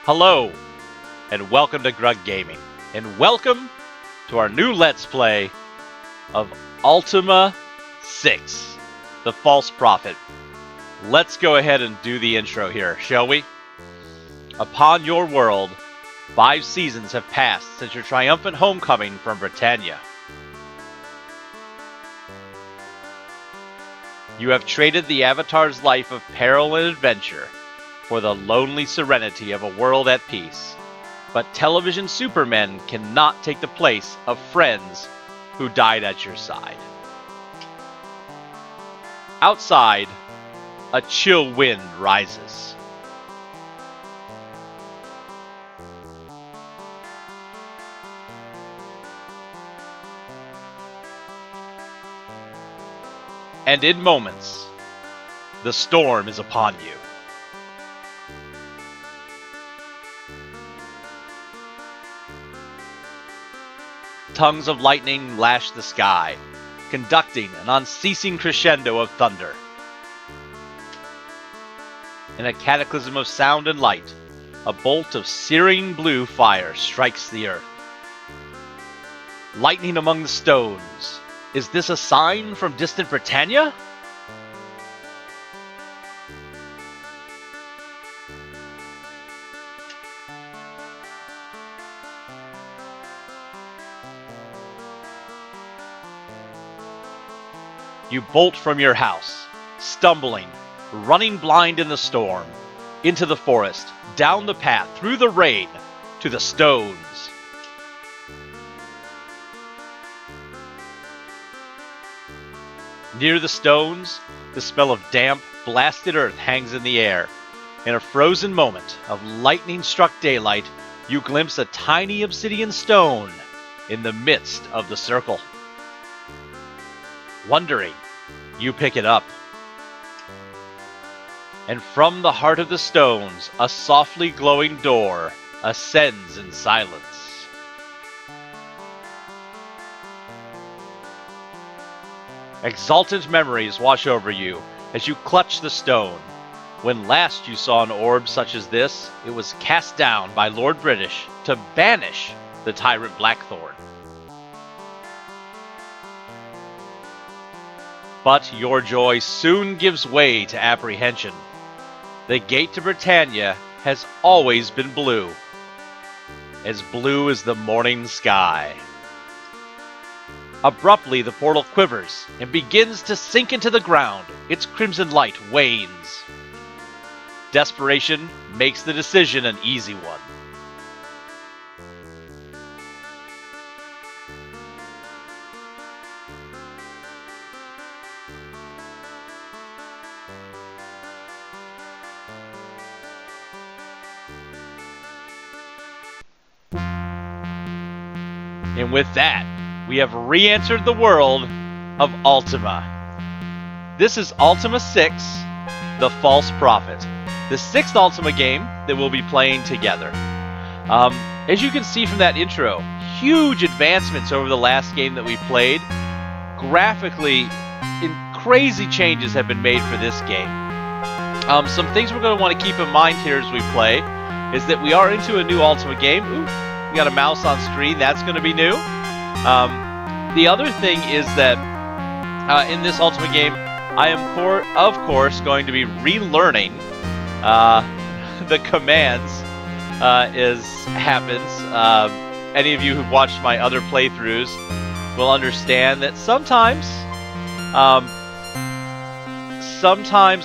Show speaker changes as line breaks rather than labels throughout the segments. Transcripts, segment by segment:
Hello, and welcome to Grug Gaming, and welcome to our new Let's Play of Ultima 6, The False Prophet. Let's go ahead and do the intro here, shall we? Upon your world, 5 seasons have passed since your triumphant homecoming from Britannia. You have traded the Avatar's life of peril and adventure for the lonely serenity of a world at peace. But television supermen cannot take the place of friends who died at your side. Outside, a chill wind rises. And in moments, the storm is upon you. Tongues of lightning lash the sky, conducting an unceasing crescendo of thunder. In a cataclysm of sound and light, a bolt of searing blue fire strikes the earth. Lightning among the stones. Is this a sign from distant Britannia? You bolt from your house, stumbling, running blind in the storm, into the forest, down the path, through the rain, to the stones. Near the stones, the smell of damp, blasted earth hangs in the air. In a frozen moment of lightning-struck daylight, you glimpse a tiny obsidian stone in the midst of the circle. Wondering, you pick it up. And from the heart of the stones, a softly glowing door ascends in silence. Exultant memories wash over you as you clutch the stone. When last you saw an orb such as this, it was cast down by Lord British to banish the tyrant Blackthorn. But your joy soon gives way to apprehension. The gate to Britannia has always been blue as the morning sky. Abruptly, the portal quivers and begins to sink into the ground. Its crimson light wanes. Desperation makes the decision an easy one. And with that, we have re-entered the world of Ultima. This is Ultima 6, The False Prophet, the 6th Ultima game that we'll be playing together. As you can see from that intro, huge advancements over the last game that we played. Graphically, crazy changes have been made for this game. Some things we're going to want to keep in mind here as we play is that we are into a new Ultima game. Ooh. We got a mouse on screen, that's going to be new. The other thing is that in this Ultima game, I am of course going to be relearning the commands as happens. Any of you who've watched my other playthroughs will understand that sometimes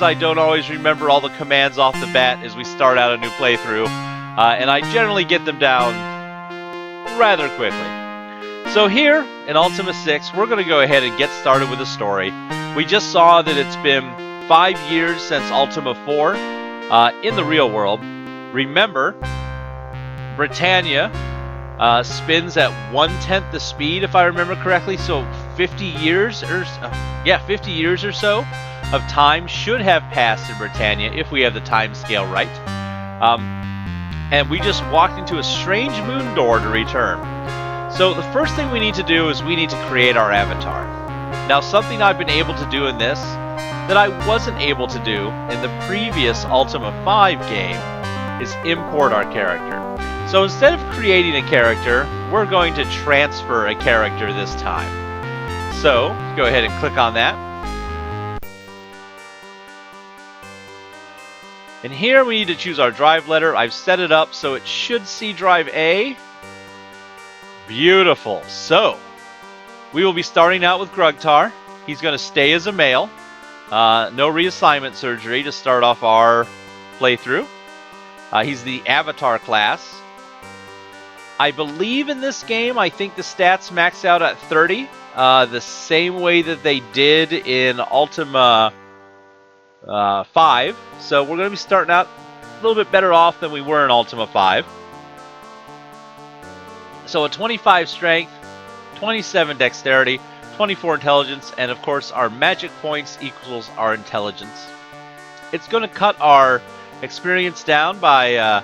I don't always remember all the commands off the bat as we start out a new playthrough, and I generally get them down rather quickly. So here in Ultima 6, we're going to go ahead and get started with the story. We just saw that it's been 5 years since Ultima 4 in the real world. Remember, Britannia spins at 1/10 the speed, if I remember correctly. So 50 years or 50 years or so of time should have passed in Britannia if we have the time scale right. And we just walked into a strange moon door to return. So the first thing we need to do is we need to create our avatar. Now, something I've been able to do in this that I wasn't able to do in the previous Ultima 5 game is import our character. So instead of creating a character, we're going to transfer a character this time. So go ahead and click on that. And here we need to choose our drive letter. I've set it up so it should see drive A. Beautiful. So we will be starting out with Grugtar. He's going to stay as a male. No reassignment surgery to start off our playthrough. He's the avatar class. I believe in this game, I think the stats max out at 30. The same way that they did in Ultima 5. So we're going to be starting out a little bit better off than we were in Ultima 5. So a 25 strength, 27 dexterity, 24 intelligence, and of course our magic points equals our intelligence. It's going to cut our experience down by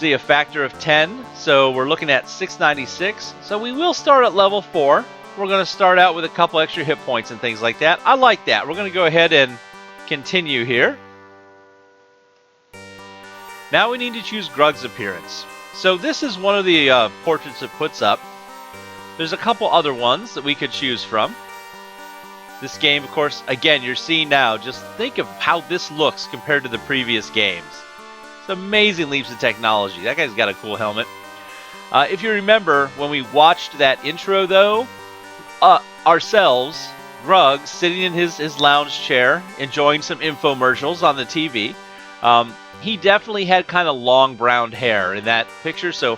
a factor of 10, so we're looking at 696. So we will start at level 4. We're going to start out with a couple extra hit points and things like that. I like that. We're going to go ahead and continue here. Now we need to choose Grug's appearance. So this is one of the portraits it puts up. There's a couple other ones that we could choose from. This game, of course, again, you're seeing now, just think of how this looks compared to the previous games. It's amazing leaps of technology. That guy's got a cool helmet. If you remember, when we watched that intro, though, ourselves, Grug, sitting in his lounge chair, enjoying some infomercials on the TV, he definitely had kind of long brown hair in that picture, so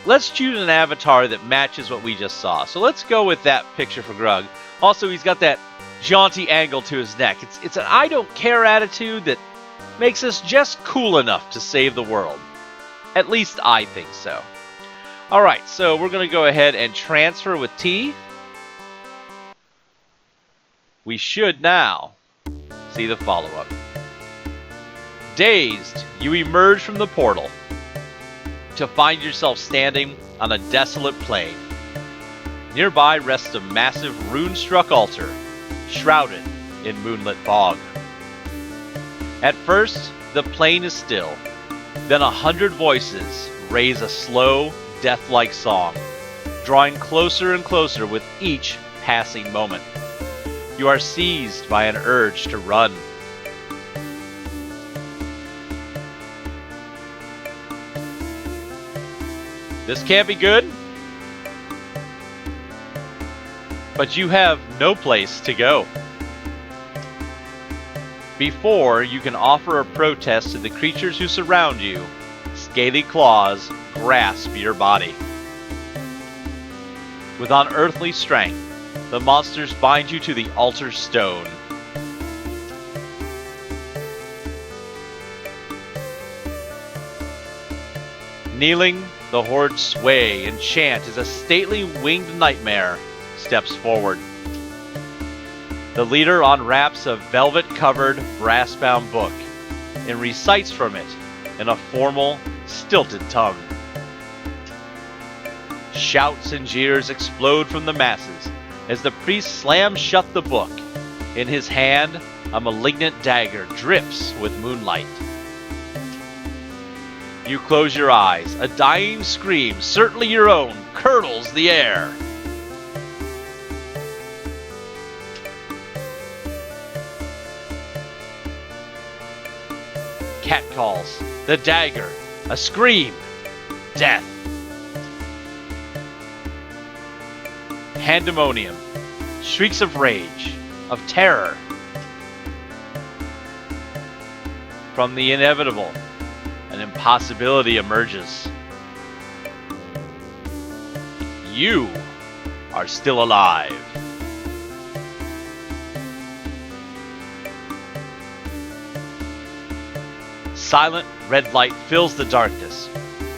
let's choose an avatar that matches what we just saw. So let's go with that picture for Grug. Also, he's got that jaunty angle to his neck. It's an I don't care attitude that makes us just cool enough to save the world. At least I think so. Alright, so we're going to go ahead and transfer with T. We should now see the follow-up. Dazed, you emerge from the portal to find yourself standing on a desolate plain. Nearby rests a massive rune-struck altar, shrouded in moonlit fog. At first, the plain is still. Then 100 voices raise a slow, death-like song, drawing closer and closer with each passing moment. You are seized by an urge to run. This can't be good, but you have no place to go. Before you can offer a protest to the creatures who surround you, scaly claws grasp your body. With unearthly strength, the monsters bind you to the altar stone. Kneeling, the horde sway and chant as a stately winged nightmare steps forward. The leader unwraps a velvet-covered, brass-bound book and recites from it in a formal, stilted tongue. Shouts and jeers explode from the masses as the priest slams shut the book. In his hand, a malignant dagger drips with moonlight. You close your eyes. A dying scream, certainly your own, curdles the air. Catcalls, the dagger, a scream, death. Pandemonium, shrieks of rage, of terror. From the inevitable, an impossibility emerges. You are still alive. Silent red light fills the darkness.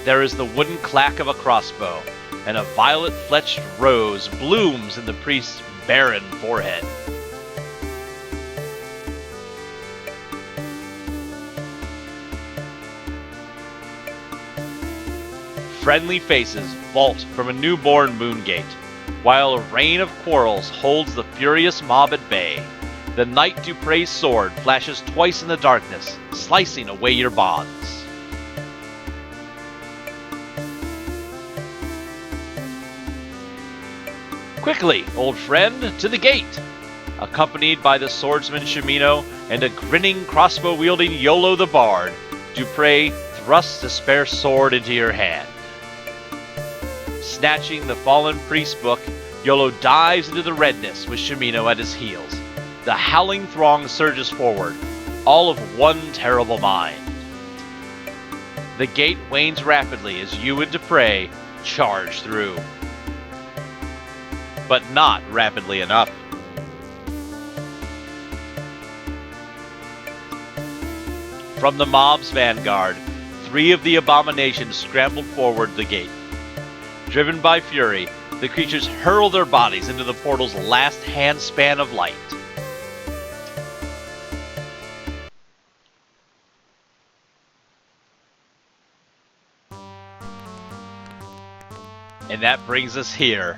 There is the wooden clack of a crossbow, and a violet-fletched rose blooms in the priest's barren forehead. Friendly faces vault from a newborn moon gate, while a rain of quarrels holds the furious mob at bay. The knight Duprey's sword flashes twice in the darkness, slicing away your bonds. Quickly, old friend, to the gate! Accompanied by the swordsman Shimino and a grinning crossbow-wielding Yolo the Bard, Duprey thrusts a spare sword into your hand. Snatching the fallen priest book, Yolo dives into the redness with Shimino at his heels. The howling throng surges forward, all of one terrible mind. The gate wanes rapidly as you and Duprey charge through. But not rapidly enough. From the mob's vanguard, 3 of the abominations scrambled forward the gate. Driven by fury, the creatures hurl their bodies into the portal's last handspan of light. And that brings us here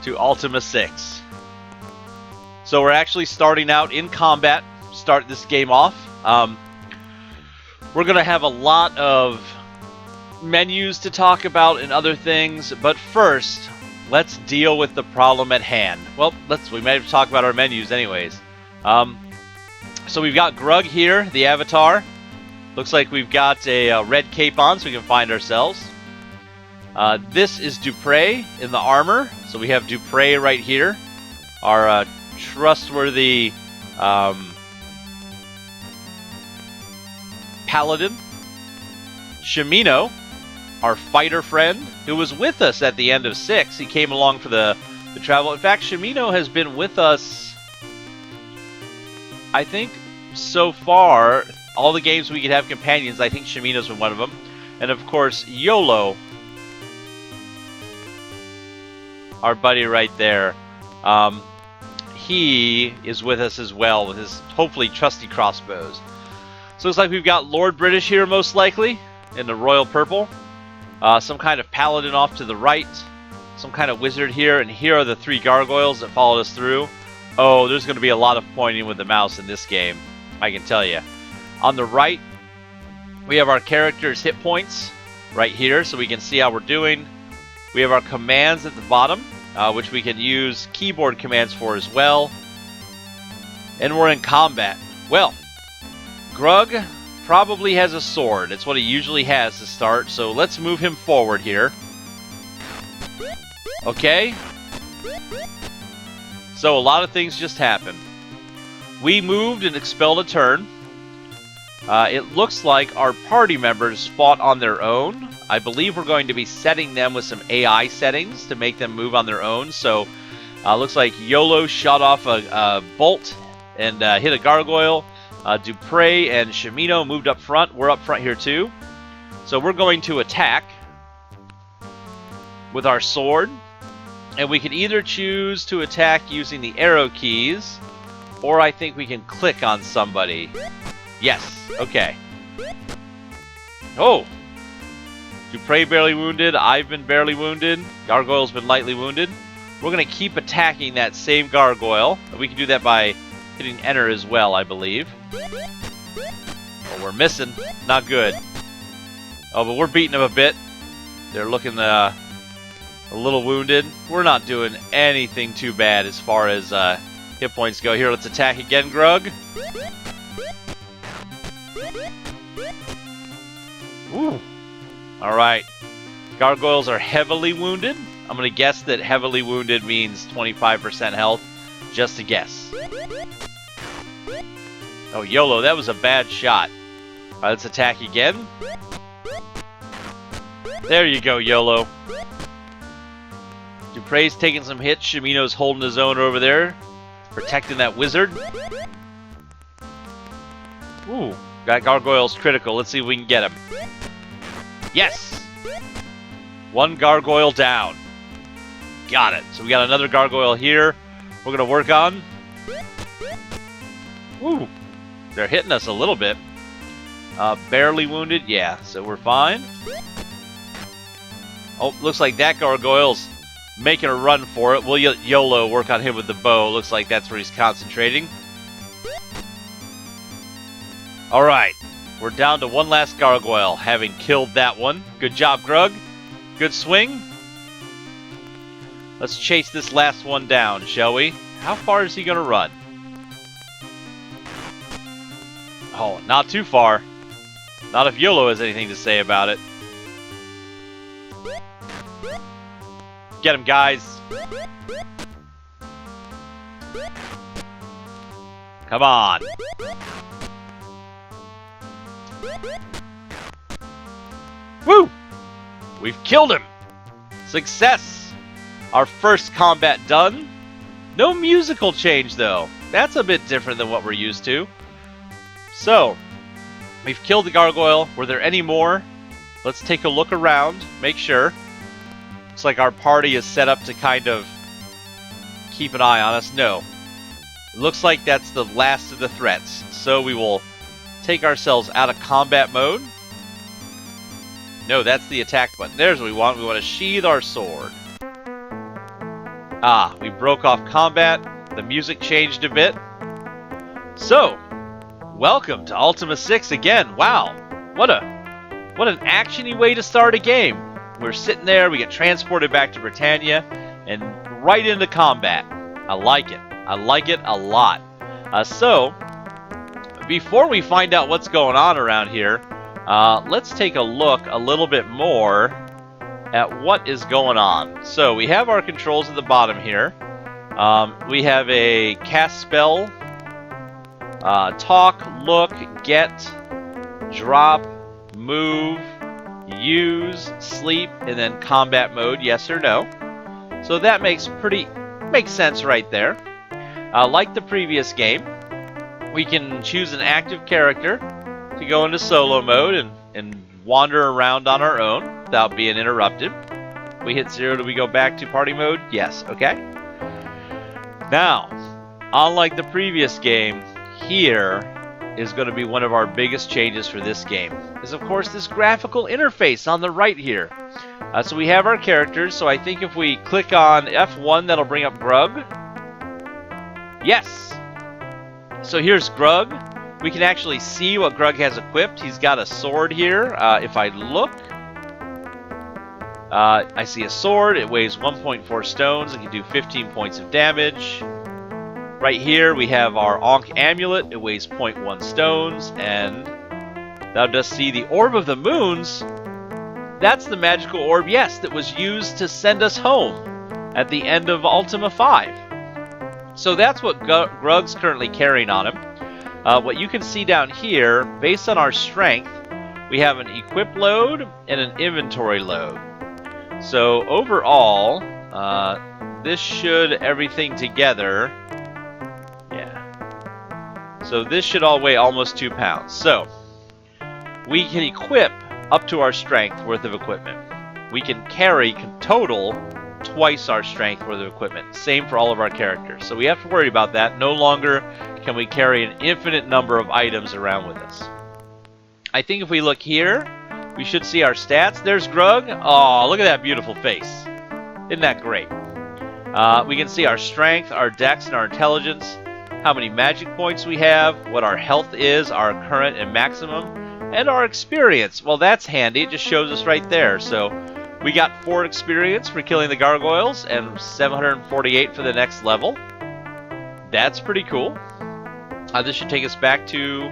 to Ultima 6. So we're actually starting out in combat, start this game off. We're going to have a lot of menus to talk about and other things, but first, let's deal with the problem at hand. Well, we might have to talk about our menus anyways. So we've got Grug here, the avatar. Looks like we've got a red cape on so we can find ourselves. This is Duprey in the armor. So we have Duprey right here. Our trustworthy paladin. Shimino, our fighter friend, who was with us at the end of 6. He came along for the travel. In fact, Shimino has been with us, I think, so far, all the games we could have companions, I think Shimino's been one of them. And of course, Yolo, our buddy right there, he is with us as well with his hopefully trusty crossbows. So looks like we've got Lord British here most likely in the royal purple. Some kind of paladin off to the right. Some kind of wizard here. And here are the 3 gargoyles that followed us through. Oh, there's going to be a lot of pointing with the mouse in this game, I can tell you. On the right, we have our character's hit points right here so we can see how we're doing. We have our commands at the bottom, which we can use keyboard commands for as well. And we're in combat. Well, Grug probably has a sword. It's what he usually has to start, so let's move him forward here. Okay. So a lot of things just happened. We moved and expelled a turn. It looks like our party members fought on their own. I believe we're going to be setting them with some AI settings to make them move on their own. So looks like Yolo shot off a bolt and hit a gargoyle. Duprey and Shimino moved up front. We're up front here too. So we're going to attack with our sword. And we can either choose to attack using the arrow keys, or I think we can click on somebody. Yes, okay. Oh! Duprey barely wounded, I've been barely wounded, Gargoyle's been lightly wounded. We're going to keep attacking that same gargoyle. We can do that by hitting enter as well, I believe. Oh, we're missing. Not good. Oh, but we're beating them a bit. They're looking a little wounded. We're not doing anything too bad as far as hit points go. Here, let's attack again, Grug. Ooh. Alright. Gargoyles are heavily wounded. I'm going to guess that heavily wounded means 25% health. Just a guess. Oh, Yolo, that was a bad shot. Alright, let's attack again. There you go, Yolo. Duprey's taking some hits. Shimino's holding his own over there. Protecting that wizard. Ooh, that gargoyle's critical. Let's see if we can get him. Yes! 1 gargoyle down. Got it. So we got another gargoyle here. We're going to work on. Ooh, they're hitting us a little bit. Barely wounded. Yeah, so we're fine. Oh, looks like that gargoyle's making a run for it. We'll YOLO work on him with the bow. Looks like that's where he's concentrating. Alright. We're down to 1 last gargoyle, having killed that one. Good job, Grug. Good swing. Let's chase this last one down, shall we? How far is he going to run? Oh, not too far. Not if Yolo has anything to say about it. Get him, guys. Come on. Woo! We've killed him. Success. Our first combat done. No musical change, though. That's a bit different than what we're used to. So, we've killed the gargoyle. Were there any more? Let's take a look around, make sure. Looks like our party is set up to kind of keep an eye on us. No. It looks like that's the last of the threats. So we will take ourselves out of combat mode. No, that's the attack button. There's what we want. We want to sheathe our sword. Ah, we broke off combat. The music changed a bit. So, welcome to Ultima 6 again. Wow, what an actiony way to start a game. We're sitting there, we get transported back to Britannia, and right into combat. I like it. I like it a lot. So, before we find out what's going on around here, let's take a look a little bit more at what is going on. So, we have our controls at the bottom here. We have a cast spell, talk, look, get, drop, move, use, sleep, and then combat mode, yes or no. So that makes sense right there. Like the previous game, we can choose an active character to go into solo mode and wander around on our own without being interrupted. We hit 0, do we go back to party mode? Yes, okay. Now, unlike the previous game, here is going to be one of our biggest changes for this game. Is of course this graphical interface on the right here. So we have our characters, so I think if we click on F1 that'll bring up Grug. Yes! So here's Grug. We can actually see what Grug has equipped. He's got a sword here. If I look, I see a sword. It weighs 1.4 stones. It can do 15 points of damage. Right here we have our Ankh amulet. It weighs 0.1 stones. And thou dost see the Orb of the Moons. That's the magical orb, yes, that was used to send us home at the end of Ultima 5. So that's what Grug's currently carrying on him. What you can see down here, based on our strength, we have an equip load and an inventory load. So overall, this should, everything together, yeah. So this should all weigh almost 2 pounds. So we can equip up to our strength worth of equipment. We can carry total twice our strength worth of equipment. Same for all of our characters. So we have to worry about that. No longer can we carry an infinite number of items around with us. I think if we look here, we should see our stats. There's Grug. Oh, look at that beautiful face. Isn't that great? We can see our strength, our dex, and our intelligence, how many magic points we have, what our health is, our current and maximum, and our experience. Well, that's handy. It just shows us right there. So we got 4 experience for killing the gargoyles and 748 for the next level. That's pretty cool. This should take us back to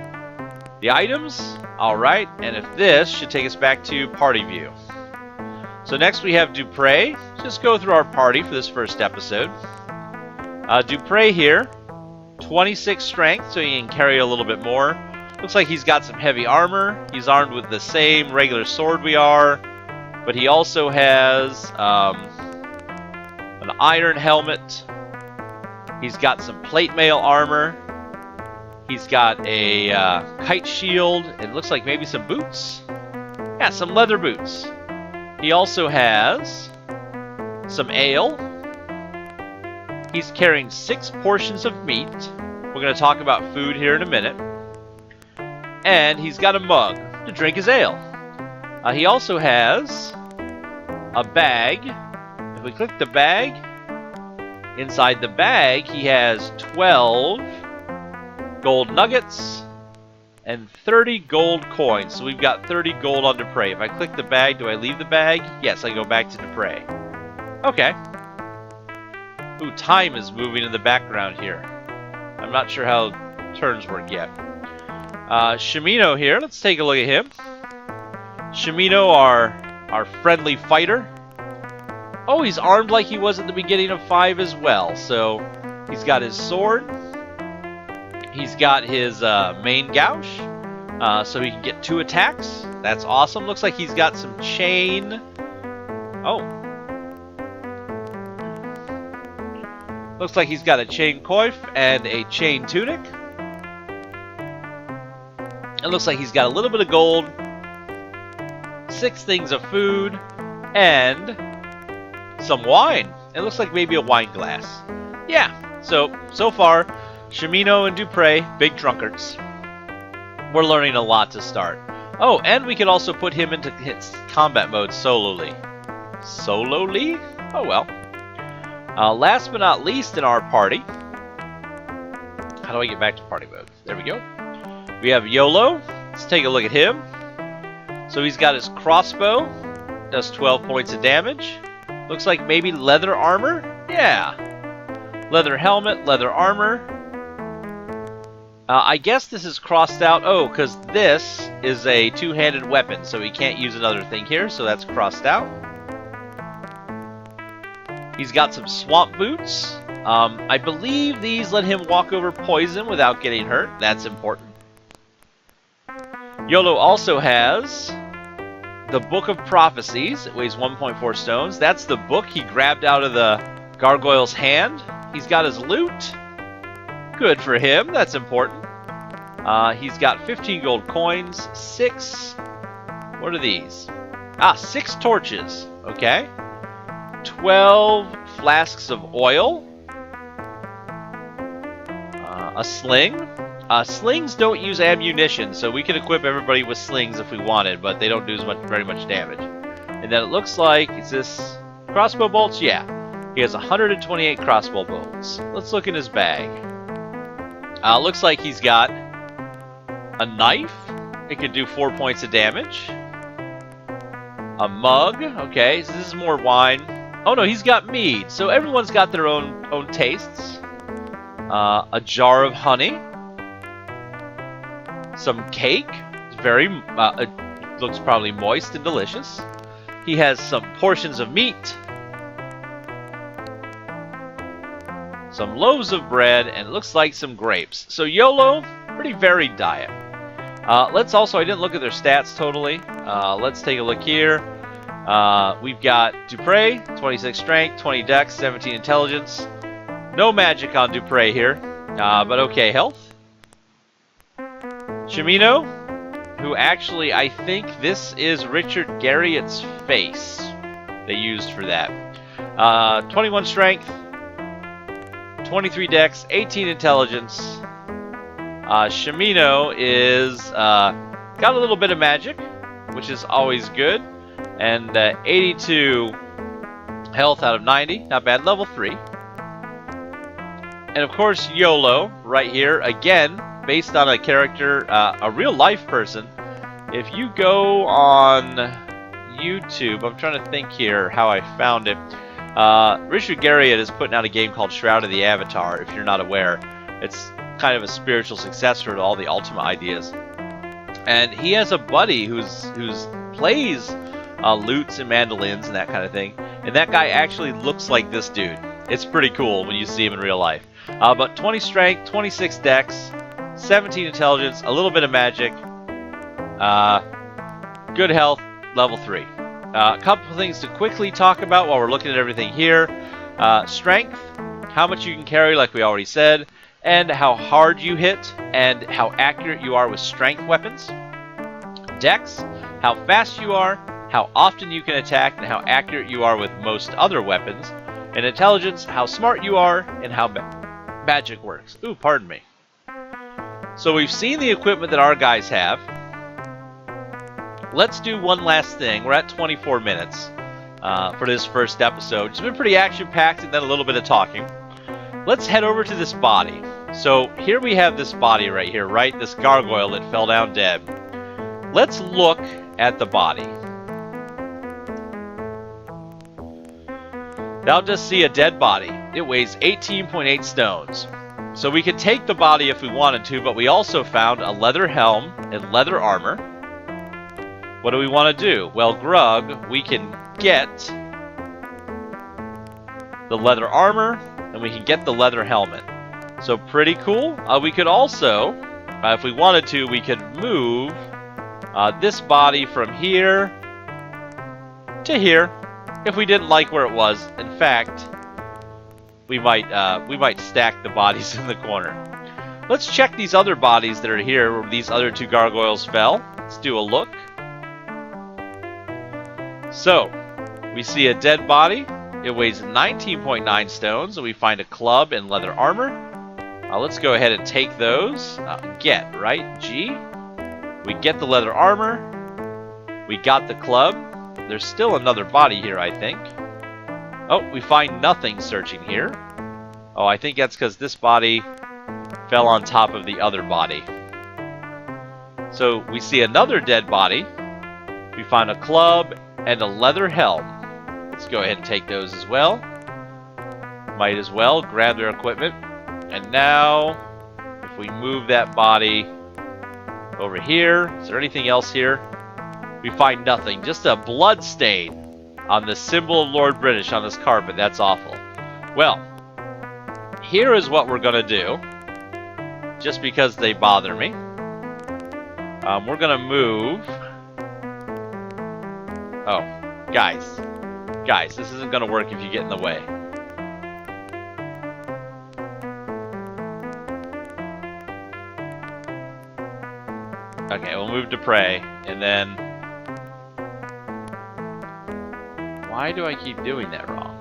the items. Alright, and if this should take us back to party view. So next we have Duprey. Just go through our party for this first episode. Duprey here, 26 strength, so he can carry a little bit more. Looks like he's got some heavy armor. He's armed with the same regular sword we are, but he also has an iron helmet. He's got some plate mail armor. He's got a kite shield. It looks like maybe some boots. Yeah, some leather boots. He also has some ale. He's carrying 6 portions of meat. We're going to talk about food here in a minute. And he's got a mug to drink his ale. He also has a bag. If we click the bag, inside the bag he has 12 gold nuggets and 30 gold coins. So we've got 30 gold on Duprey. If I click the bag, do I leave the bag? Yes, I go back to Duprey. Okay. Ooh, time is moving in the background here. I'm not sure how turns work yet. Shimino here. Let's take a look at him. Shimino, our friendly fighter. Oh, he's armed like he was at the beginning of 5 as well. So he's got his sword. He's got his main gouge. So he can get 2 attacks. That's awesome. Looks like he's got some chain. Oh. Looks like he's got a chain coif and a chain tunic. It looks like he's got a little bit of gold, 6 things of food, and some wine. It looks like maybe a wine glass. Yeah, so far, Shimino and Duprey, big drunkards. We're learning a lot to start. Oh, and we can also put him into his combat mode solely. Solely? Oh well. Last but not least in our party. How do I get back to party mode? There we go. We have Yolo. Let's take a look at him. So he's got his crossbow. Does 12 points of damage. Looks like maybe leather armor? Yeah. Leather helmet, leather armor. I guess this is crossed out. Oh, because this is a 2-handed weapon, so he can't use another thing here, so that's crossed out. He's got some swamp boots. I believe these let him walk over poison without getting hurt. That's important. Yolo also has the Book of Prophecies. It weighs 1.4 stones. That's the book he grabbed out of the gargoyle's hand. He's got his loot. Good for him. That's important. He's got 15 gold coins. 6. What are these? 6 torches. Okay. 12 flasks of oil. A sling. Slings don't use ammunition, so we could equip everybody with slings if we wanted, but they don't do very much damage. And then it looks like, is this crossbow bolts? Yeah. He has 128 crossbow bolts. Let's look in his bag. Looks like he's got a knife. It could do 4 points of damage. A mug. Okay, so this is more wine. Oh no, he's got mead. So everyone's got their own tastes. A jar of honey. Some cake. It's very, it looks probably moist and delicious. He has some portions of meat. Some loaves of bread, and it looks like some grapes. So YOLO, pretty varied diet. Let's also, I didn't look at their stats totally. Let's take a look here. We've got Duprey, 26 strength, 20 dex, 17 intelligence. No magic on Duprey here, but okay health. Shimino, who actually, I think this is Richard Garriott's face they used for that. 21 strength, 23 dex, 18 intelligence. Shimino is got a little bit of magic, which is always good, and 82 health out of 90, not bad, level 3. And of course YOLO, right here, again, based on a character, a real life person. If you go on YouTube, I'm trying to think here how I found it. Richard Garriott is putting out a game called Shroud of the Avatar, if you're not aware. It's kind of a spiritual successor to all the Ultima ideas. And he has a buddy who's plays lutes and mandolins and that kind of thing. And that guy actually looks like this dude. It's pretty cool when you see him in real life. But 20 strength, 26 dex, 17 intelligence, a little bit of magic, good health, level 3. A couple of things to quickly talk about while we're looking at everything here. Strength, how much you can carry like we already said, and how hard you hit, and how accurate you are with strength weapons. Dex, how fast you are, how often you can attack, and how accurate you are with most other weapons. And intelligence, how smart you are, and how magic works. Ooh, pardon me. So we've seen the equipment that our guys have. Let's do one last thing. We're at 24 minutes for this first episode. It's been pretty action-packed and then a little bit of talking. Let's head over to this body. So here we have this body right here, right? This gargoyle that fell down dead. Let's look at the body. Thou dost see a dead body. It weighs 18.8 stones. So we could take the body if we wanted to, but we also found a leather helm and leather armor. What do we want to do? Well, Grug, we can get the leather armor, and we can get the leather helmet. So pretty cool. We could also, if we wanted to, we could move this body from here to here if we didn't like where it was. In fact, we might stack the bodies in the corner. Let's check these other bodies that are here where these other two gargoyles fell. Let's do a look. So, we see a dead body. It weighs 19.9 stones, and we find a club and leather armor. Let's go ahead and take those. Get, right? G. We get the leather armor. We got the club. There's still another body here, I think. Oh, we find nothing searching here. Oh, I think that's because this body fell on top of the other body. So we see another dead body. We find a club and a leather helm. Let's go ahead and take those as well. Might as well grab their equipment. And now, if we move that body over here, is there anything else here? We find nothing. Just a blood stain on the symbol of Lord British on this carpet. That's awful. Well, here is what we're going to do. Just because they bother me. We're going to move. Oh, guys. Guys, this isn't going to work if you get in the way. Okay, we'll move Duprey, and then... Why do I keep doing that wrong?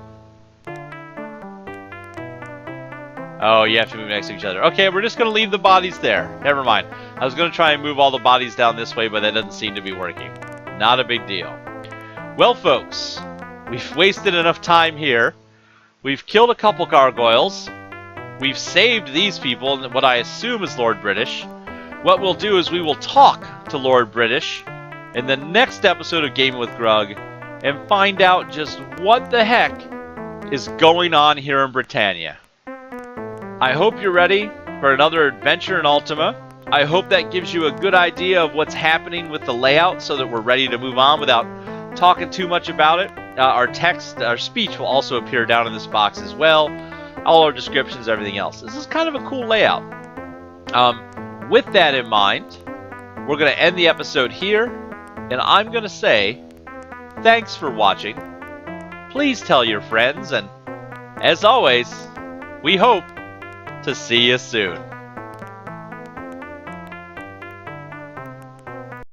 Oh, you have to move next to each other. Okay, we're just going to leave the bodies there. Never mind. I was going to try and move all the bodies down this way, but that doesn't seem to be working. Not a big deal. Well, folks, we've wasted enough time here. We've killed a couple gargoyles. We've saved these people, and what I assume is Lord British. What we'll do is we will talk to Lord British in the next episode of Gaming with Grug and find out just what the heck is going on here in Britannia. I hope you're ready for another adventure in Ultima. I hope that gives you a good idea of what's happening with the layout so that we're ready to move on without talking too much about it. Our speech will also appear down in this box as well. All our descriptions, everything else. This is kind of a cool layout. With that in mind, we're going to end the episode here, and I'm going to say thanks for watching. Please tell your friends, and as always, we hope to see you soon.